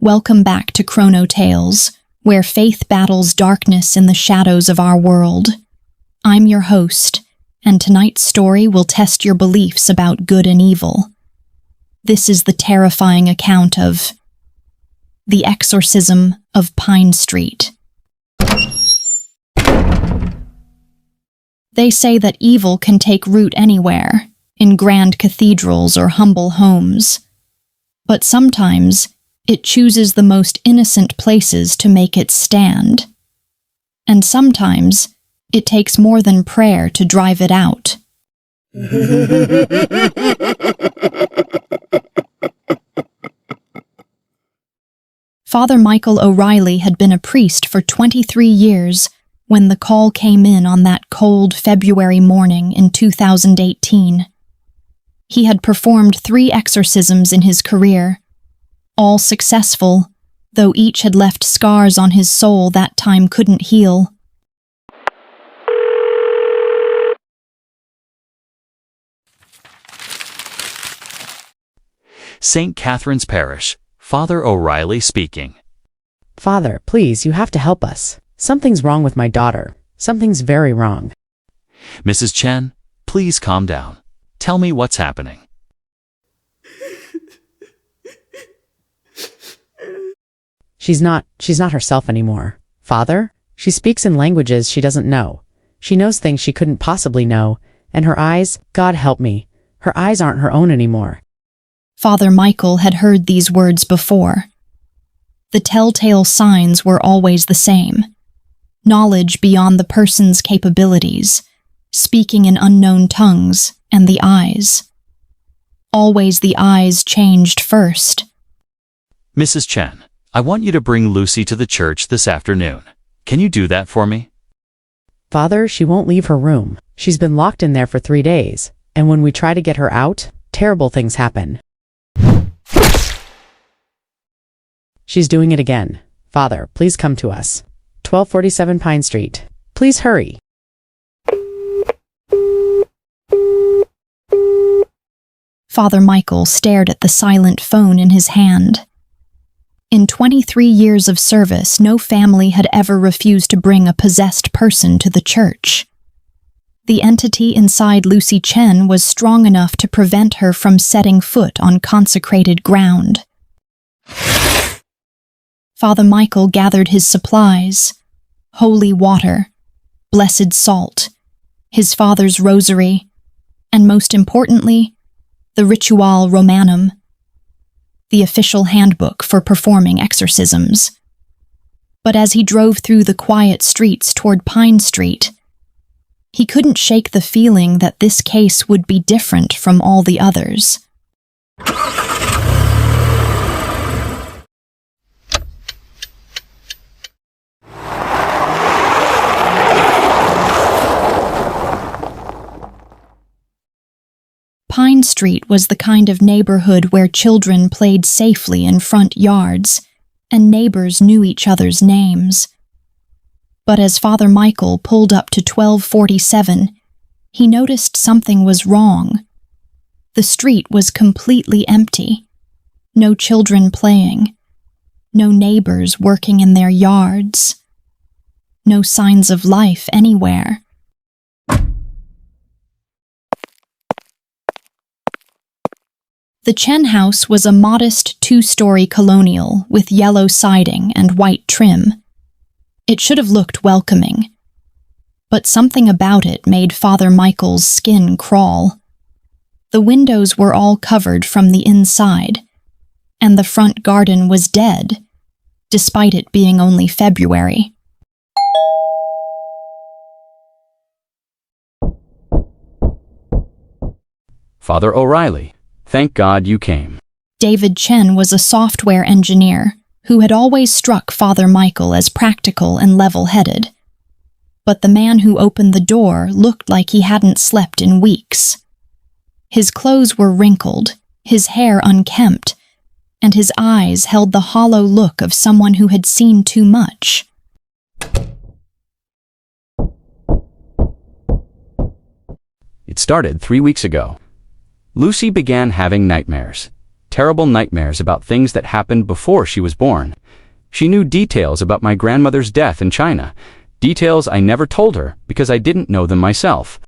Welcome back to Chrono Tales, where faith battles darkness in the shadows of our world. I'm your host, and tonight's story will test your beliefs about good and evil. This is the terrifying account of the Exorcism of Pine Street. They say that evil can take root anywhere, in grand cathedrals or humble homes. But sometimes, it chooses the most innocent places to make it stand. And sometimes, it takes more than prayer to drive it out. Father Michael O'Reilly had been a priest for 23 years when the call came in on that cold February morning in 2018. He had performed 3 exorcisms in his career, all successful, though each had left scars on his soul that time couldn't heal. St. Catherine's Parish, Father O'Reilly speaking. Father, please, you have to help us. Something's wrong with my daughter. Something's very wrong. Mrs. Chen, please calm down. Tell me what's happening. She's not herself anymore. Father, she speaks in languages she doesn't know. She knows things she couldn't possibly know, and her eyes, God help me, her eyes aren't her own anymore. Father Michael had heard these words before. The telltale signs were always the same. Knowledge beyond the person's capabilities, speaking in unknown tongues, and the eyes. Always the eyes changed first. Mrs. Chen, I want you to bring Lucy to the church this afternoon. Can you do that for me? Father, she won't leave her room. She's been locked in there for 3 days, and when we try to get her out, terrible things happen. She's doing it again. Father, please come to us. 1247 Pine Street. Please hurry. Father Michael stared at the silent phone in his hand. In 23 years of service, no family had ever refused to bring a possessed person to the church. The entity inside Lucy Chen was strong enough to prevent her from setting foot on consecrated ground. Father Michael gathered his supplies: holy water, blessed salt, his father's rosary, and most importantly, the Ritual Romanum, the official handbook for performing exorcisms. But as he drove through the quiet streets toward Pine Street, he couldn't shake the feeling that this case would be different from all the others. Pine Street was the kind of neighborhood where children played safely in front yards, and neighbors knew each other's names. But as Father Michael pulled up to 1247, he noticed something was wrong. The street was completely empty. No children playing. No neighbors working in their yards. No signs of life anywhere. The Chen house was a modest 2-story colonial with yellow siding and white trim. It should have looked welcoming, but something about it made Father Michael's skin crawl. The windows were all covered from the inside, and the front garden was dead, despite it being only February. Father O'Reilly, thank God you came. David Chen was a software engineer who had always struck Father Michael as practical and level-headed. But the man who opened the door looked like he hadn't slept in weeks. His clothes were wrinkled, his hair unkempt, and his eyes held the hollow look of someone who had seen too much. It started 3 weeks ago. Lucy began having nightmares. terrible nightmares about things that happened before she was born. She knew details about my grandmother's death in China, details I never told her because I didn't know them myself.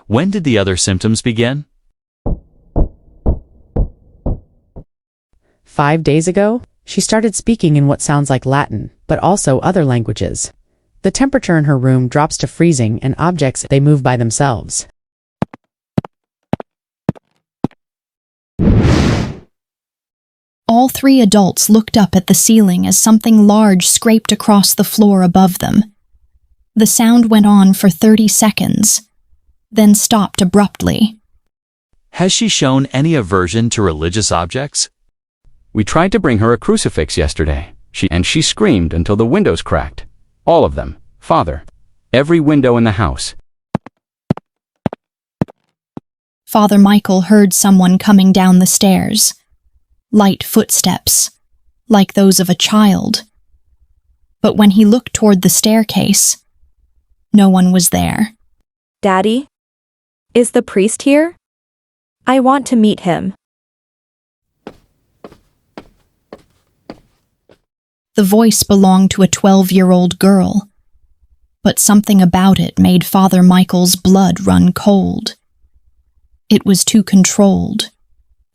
When did the other symptoms begin? 5 days ago, she started speaking in what sounds like Latin, but also other languages. The temperature in her room drops to freezing and objects, they move by themselves. All three adults looked up at the ceiling as something large scraped across the floor above them. The sound went on for 30 seconds, then stopped abruptly. Has she shown any aversion to religious objects? We tried to bring her a crucifix yesterday. She screamed until the windows cracked. All of them, Father. Every window in the house. Father Michael heard someone coming down the stairs. Light footsteps, like those of a child. But when he looked toward the staircase, no one was there. Daddy? Is the priest here? I want to meet him. The voice belonged to a 12-year-old girl, but something about it made Father Michael's blood run cold. It was too controlled,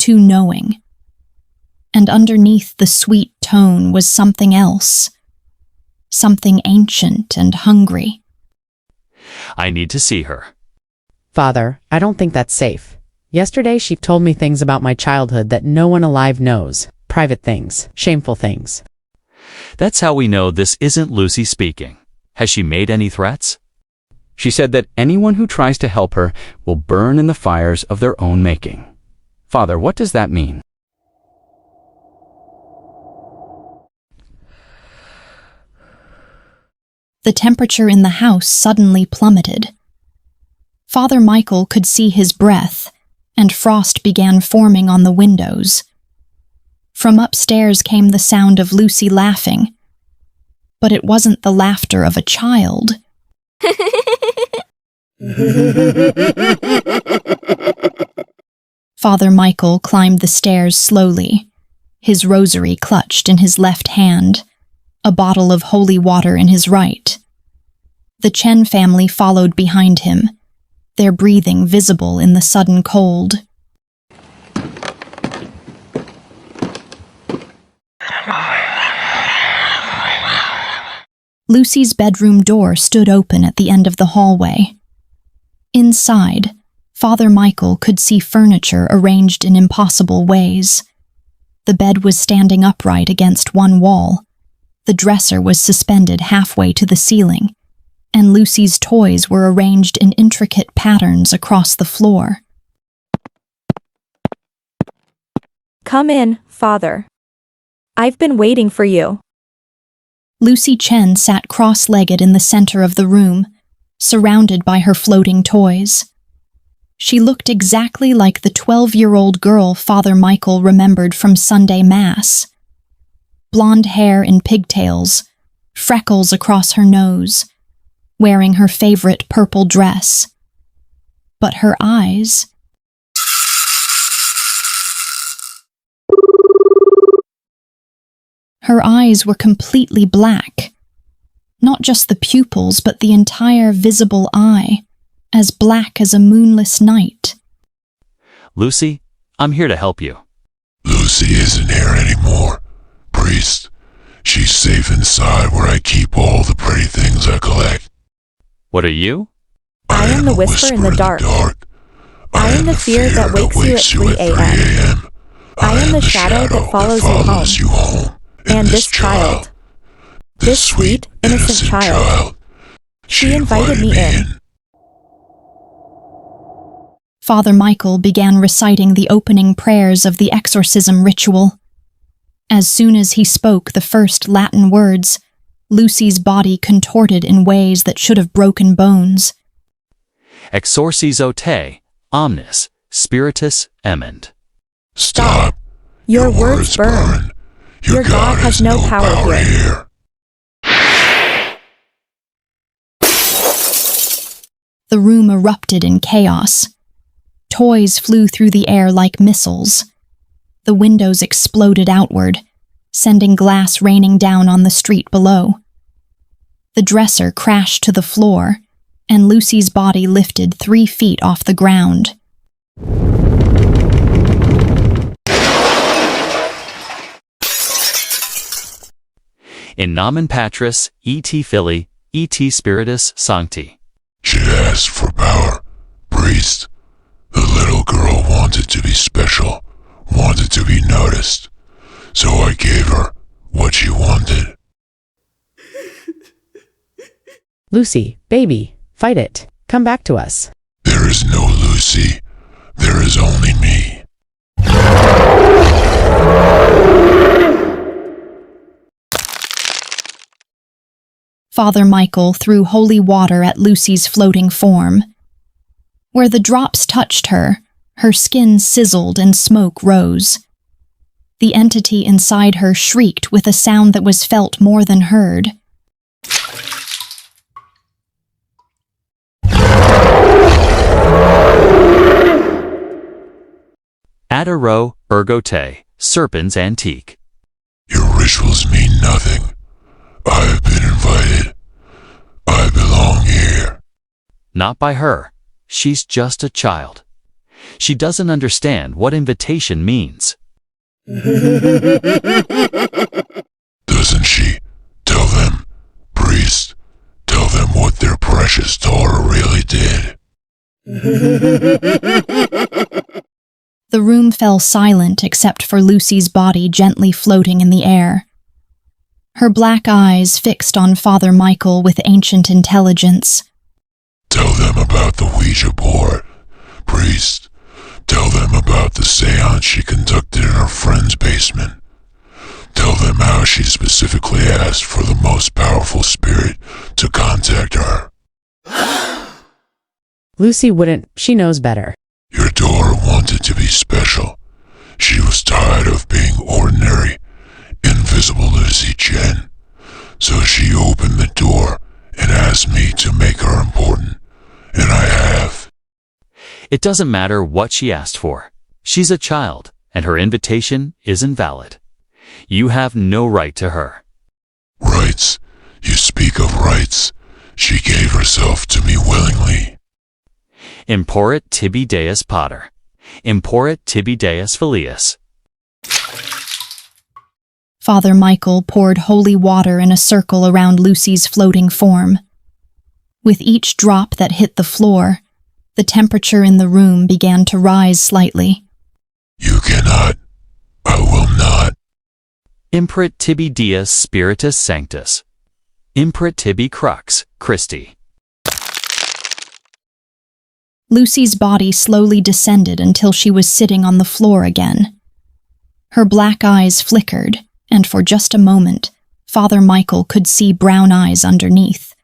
too knowing. And underneath the sweet tone was something else, something ancient and hungry. I need to see her. Father, I don't think that's safe. Yesterday she told me things about my childhood that no one alive knows. Private things, shameful things. That's how we know this isn't Lucy speaking. Has she made any threats? She said that anyone who tries to help her will burn in the fires of their own making. Father, what does that mean? The temperature in the house suddenly plummeted. Father Michael could see his breath, and frost began forming on the windows. From upstairs came the sound of Lucy laughing, but it wasn't the laughter of a child. Father Michael climbed the stairs slowly, his rosary clutched in his left hand, a bottle of holy water in his right. The Chen family followed behind him, their breathing visible in the sudden cold. Lucy's bedroom door stood open at the end of the hallway. Inside, Father Michael could see furniture arranged in impossible ways. The bed was standing upright against one wall. The dresser was suspended halfway to the ceiling, and Lucy's toys were arranged in intricate patterns across the floor. Come in, Father. I've been waiting for you. Lucy Chen sat cross-legged in the center of the room, surrounded by her floating toys. She looked exactly like the 12-year-old girl Father Michael remembered from Sunday Mass. Blonde hair in pigtails, freckles across her nose, wearing her favorite purple dress. But her eyes... Her eyes were completely black. Not just the pupils, but the entire visible eye, as black as a moonless night. Lucy, I'm here to help you. Lucy isn't here anymore. Priest, she's safe inside where I keep all the pretty things I collect. What are you? I am the whisper in the dark. I am the fear that wakes you at 3 a.m. I am the shadow that follows you home. And this child, this sweet, innocent child, she invited me in. Father Michael began reciting the opening prayers of the exorcism ritual. As soon as he spoke the first Latin words, Lucy's body contorted in ways that should have broken bones. Exorcizo te, omnis, spiritus ement. Stop. Your words burn. Your God has no power here. The room erupted in chaos. Toys flew through the air like missiles. The windows exploded outward, sending glass raining down on the street below. The dresser crashed to the floor, and Lucy's body lifted 3 feet off the ground. In nomen Patris, et Filii, et Spiritus Sancti. She asked for power, priest. The little girl wanted to be special, wanted to be noticed, so I gave her what she wanted. Lucy, baby, fight it. Come back to us. There is no Lucy. There is only me. Father Michael threw holy water at Lucy's floating form. Where the drops touched her, her skin sizzled and smoke rose. The entity inside her shrieked with a sound that was felt more than heard. Adaro, ergo te, serpens antique. Your rituals mean nothing. I have been invited. I belong here. Not by her. She's just a child. She doesn't understand what invitation means. Doesn't she? Tell them, priest. Tell them what their precious daughter really did. The room fell silent except for Lucy's body gently floating in the air. Her black eyes fixed on Father Michael with ancient intelligence. Tell them about the Ouija board, priest. Tell them about the seance she conducted in her friend's basement. Tell them how she specifically asked for the most powerful spirit to contact her. Lucy wouldn't. She knows better. Your daughter wanted to be special. She was tired of being ordinary, invisible Lucy Chen. So she opened the door and asked me to make her important. And I have. It doesn't matter what she asked for. She's a child, and her invitation isn't valid. You have no right to her. Rights? You speak of rights. She gave herself to me willingly. Imporit tibi Deus Pater. Imporit tibi Deus Filius. Father Michael poured holy water in a circle around Lucy's floating form. With each drop that hit the floor, the temperature in the room began to rise slightly. You cannot. I will not. Imprit tibi Deus Spiritus Sanctus. Imprit tibi Crux Christi. Lucy's body slowly descended until she was sitting on the floor again. Her black eyes flickered, and for just a moment, Father Michael could see brown eyes underneath.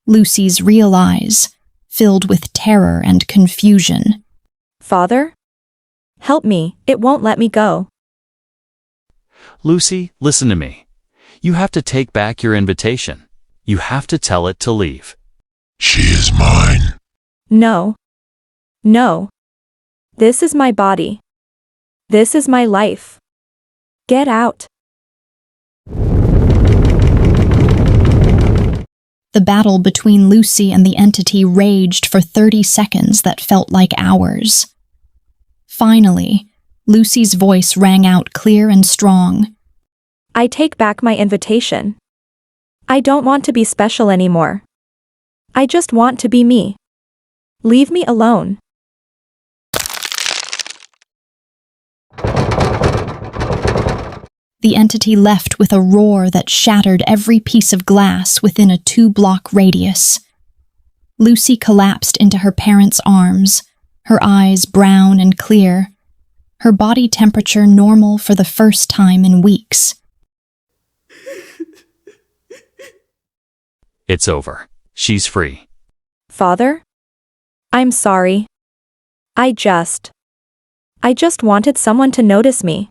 Lucy's real eyes, filled with terror and confusion. Father? Help me, it won't let me go. Lucy, listen to me. You have to take back your invitation. You have to tell it to leave. She is mine. No. No. This is my body. This is my life. Get out. The battle between Lucy and the entity raged for 30 seconds that felt like hours. Finally, Lucy's voice rang out clear and strong. I take back my invitation. I don't want to be special anymore. I just want to be me. Leave me alone. The entity left with a roar that shattered every piece of glass within a 2-block radius. Lucy collapsed into her parents' arms, her eyes brown and clear, her body temperature normal for the first time in weeks. It's over. She's free. Father? I'm sorry. I just wanted someone to notice me.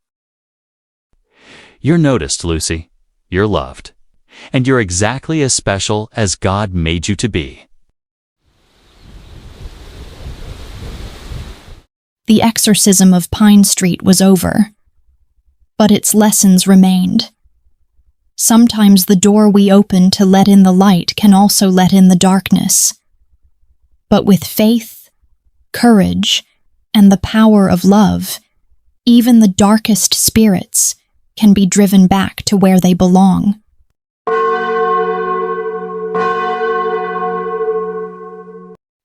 You're noticed, Lucy. You're loved. And you're exactly as special as God made you to be. The exorcism of Pine Street was over, but its lessons remained. Sometimes the door we open to let in the light can also let in the darkness. But with faith, courage, and the power of love, even the darkest spirits can be driven back to where they belong.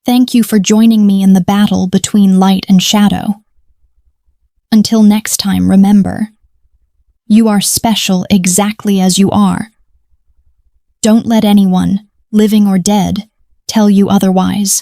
Thank you for joining me in the battle between light and shadow. Until next time, remember, you are special exactly as you are. Don't let anyone, living or dead, tell you otherwise.